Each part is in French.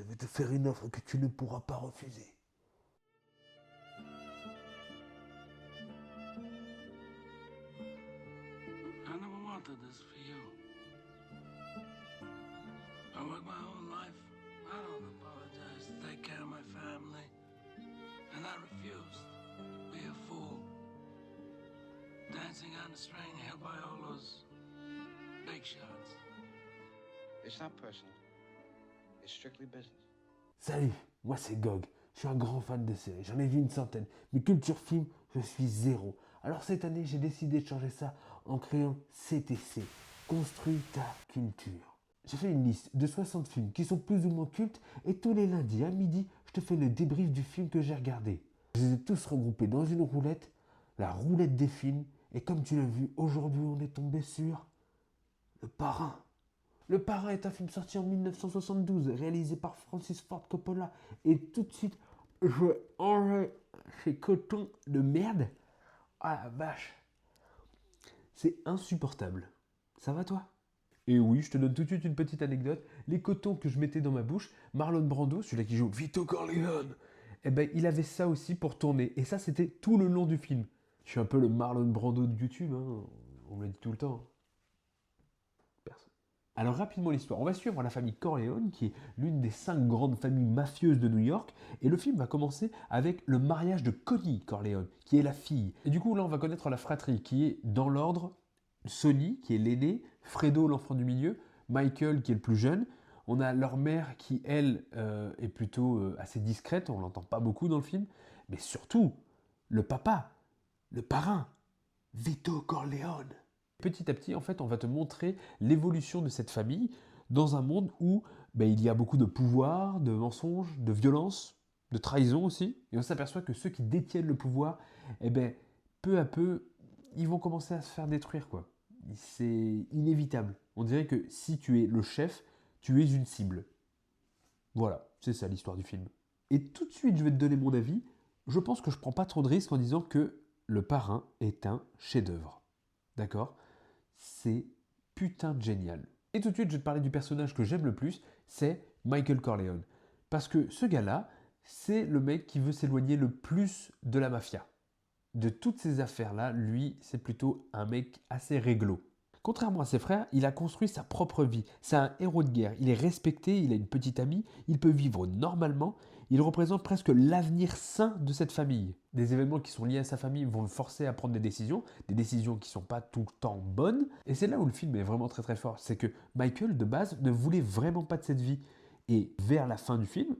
Je vais te faire une offre que tu ne pourras pas refuser. I never wanted this for you. I worked my whole life. I don't apologize to take care of my family. And I refused to be a fool. Dancing on the string held by all those big shots. It's not personal. It's strictly business. Salut, moi c'est Gog. Je suis un grand fan de séries, j'en ai vu une centaine. Mais culture film, je suis zéro. Alors cette année, j'ai décidé de changer ça en créant CTC. Construis ta culture. J'ai fait une liste de 60 films qui sont plus ou moins cultes et tous les lundis à midi, je te fais le débrief du film que j'ai regardé. Je les ai tous regroupés dans une roulette, la roulette des films. Et comme tu l'as vu, aujourd'hui on est tombé sur Le Parrain. Le Parrain est un film sorti en 1972, réalisé par Francis Ford Coppola. Et tout de suite, je enlève ces cotons de merde. Ah la vache. C'est insupportable. Ça va toi? Et oui, je te donne tout de suite une petite anecdote. Les cotons que je mettais dans ma bouche, Marlon Brando, celui-là qui joue Vito Corleone, eh ben, il avait ça aussi pour tourner. Et ça, c'était tout le long du film. Je suis un peu le Marlon Brando de YouTube, hein. On me l'a dit tout le temps. Personne. Alors rapidement l'histoire, on va suivre la famille Corleone qui est l'une des 5 grandes familles mafieuses de New York et le film va commencer avec le mariage de Connie Corleone qui est la fille. Et du coup là on va connaître la fratrie qui est dans l'ordre Sonny qui est l'aîné, Fredo l'enfant du milieu, Michael qui est le plus jeune. On a leur mère qui elle est plutôt assez discrète, on l'entend pas beaucoup dans le film, mais surtout le papa, le parrain, Vito Corleone. Petit à petit, en fait, on va te montrer l'évolution de cette famille dans un monde où il y a beaucoup de pouvoir, de mensonges, de violence, de trahison aussi. Et on s'aperçoit que ceux qui détiennent le pouvoir, peu à peu, ils vont commencer à se faire détruire, quoi. C'est inévitable. On dirait que si tu es le chef, tu es une cible. Voilà, c'est ça l'histoire du film. Et tout de suite, je vais te donner mon avis. Je pense que je prends pas trop de risques en disant que Le Parrain est un chef-d'œuvre. D'accord? C'est putain de génial. Et tout de suite, je vais te parler du personnage que j'aime le plus, c'est Michael Corleone. Parce que ce gars-là, c'est le mec qui veut s'éloigner le plus de la mafia. De toutes ces affaires-là, lui, c'est plutôt un mec assez réglo. Contrairement à ses frères, il a construit sa propre vie. C'est un héros de guerre. Il est respecté, il a une petite amie, il peut vivre normalement. Il représente presque l'avenir sain de cette famille. Des événements qui sont liés à sa famille vont le forcer à prendre des décisions qui ne sont pas tout le temps bonnes. Et c'est là où le film est vraiment très très fort. C'est que Michael, de base, ne voulait vraiment pas de cette vie. Et vers la fin du film,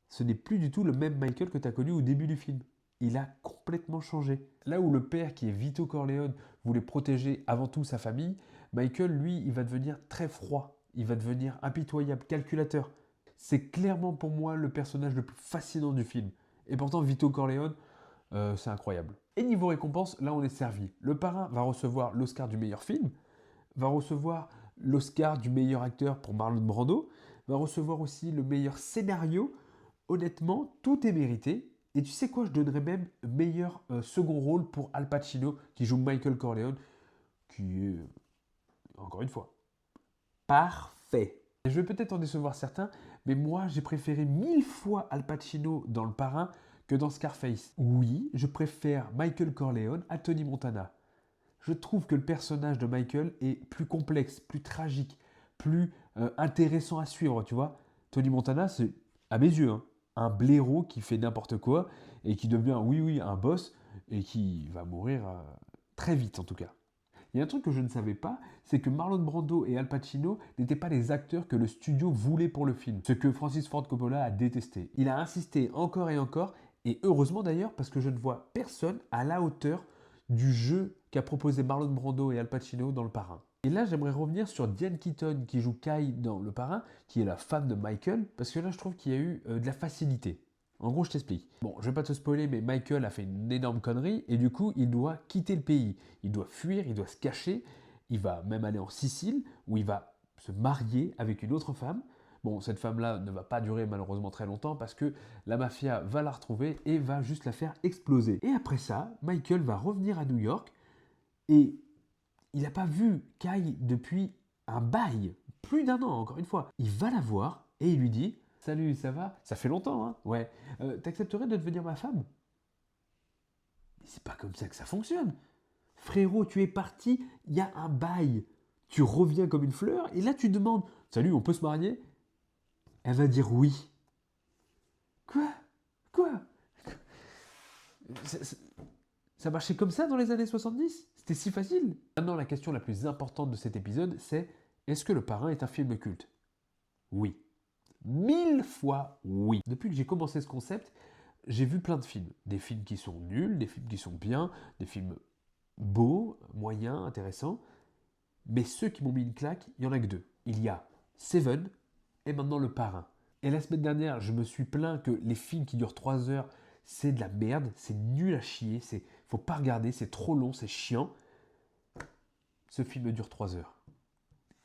ce n'est plus du tout le même Michael que tu as connu au début du film. Il a complètement changé. Là où le père, qui est Vito Corleone, voulait protéger avant tout sa famille, Michael, lui, il va devenir très froid. Il va devenir impitoyable, calculateur. C'est clairement pour moi le personnage le plus fascinant du film. Et pourtant, Vito Corleone, c'est incroyable. Et niveau récompense, là, on est servi. Le Parrain va recevoir l'Oscar du meilleur film, va recevoir l'Oscar du meilleur acteur pour Marlon Brando, va recevoir aussi le meilleur scénario. Honnêtement, tout est mérité. Et tu sais quoi, je donnerais même meilleur second rôle pour Al Pacino, qui joue Michael Corleone, qui est, encore une fois, parfait. Et je vais peut-être en décevoir certains, mais moi, j'ai préféré 1000 fois Al Pacino dans Le Parrain que dans Scarface. Oui, je préfère Michael Corleone à Tony Montana. Je trouve que le personnage de Michael est plus complexe, plus tragique, plus intéressant à suivre, tu vois. Tony Montana, c'est, à mes yeux, hein, un blaireau qui fait n'importe quoi et qui devient, oui, un boss et qui va mourir très vite en tout cas. Il y a un truc que je ne savais pas, c'est que Marlon Brando et Al Pacino n'étaient pas les acteurs que le studio voulait pour le film, ce que Francis Ford Coppola a détesté. Il a insisté encore et heureusement d'ailleurs, parce que je ne vois personne à la hauteur du jeu qu'a proposé Marlon Brando et Al Pacino dans Le Parrain. Et là, j'aimerais revenir sur Diane Keaton qui joue Kai dans Le Parrain, qui est la femme de Michael, parce que là, je trouve qu'il y a eu de la facilité. En gros, je t'explique. Bon, je vais pas te spoiler, mais Michael a fait une énorme connerie et du coup, il doit quitter le pays. Il doit fuir, il doit se cacher. Il va même aller en Sicile où il va se marier avec une autre femme. Bon, cette femme-là ne va pas durer malheureusement très longtemps parce que la mafia va la retrouver et va juste la faire exploser. Et après ça, Michael va revenir à New York et il n'a pas vu Kai depuis un bail, plus d'un an encore une fois. Il va la voir et il lui dit Salut, ça va? Ça fait longtemps, hein? Ouais. T'accepterais de devenir ma femme? Mais c'est pas comme ça que ça fonctionne. Frérot, tu es parti, il y a un bail. Tu reviens comme une fleur et là tu demandes salut, on peut se marier? Elle va dire oui. Quoi? Quoi? Ça marchait comme ça dans les années 70? C'était si facile? Maintenant, la question la plus importante de cet épisode, c'est est-ce que Le Parrain est un film culte? Oui. 1000 fois oui. Depuis que j'ai commencé ce concept, j'ai vu plein de films. Des films qui sont nuls, des films qui sont bien, des films beaux, moyens, intéressants. Mais ceux qui m'ont mis une claque, il n'y en a que deux. Il y a Seven et maintenant Le Parrain. Et la semaine dernière, je me suis plaint que les films qui durent 3 heures, c'est de la merde, c'est nul à chier, faut pas regarder, c'est trop long, c'est chiant. Ce film dure 3 heures.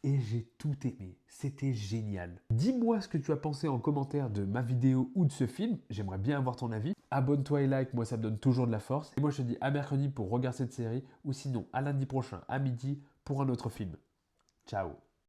Et j'ai tout aimé, c'était génial. Dis-moi ce que tu as pensé en commentaire de ma vidéo ou de ce film, j'aimerais bien avoir ton avis. Abonne-toi et like, moi ça me donne toujours de la force. Et moi je te dis à mercredi pour regarder cette série, ou sinon à lundi prochain à midi pour un autre film. Ciao.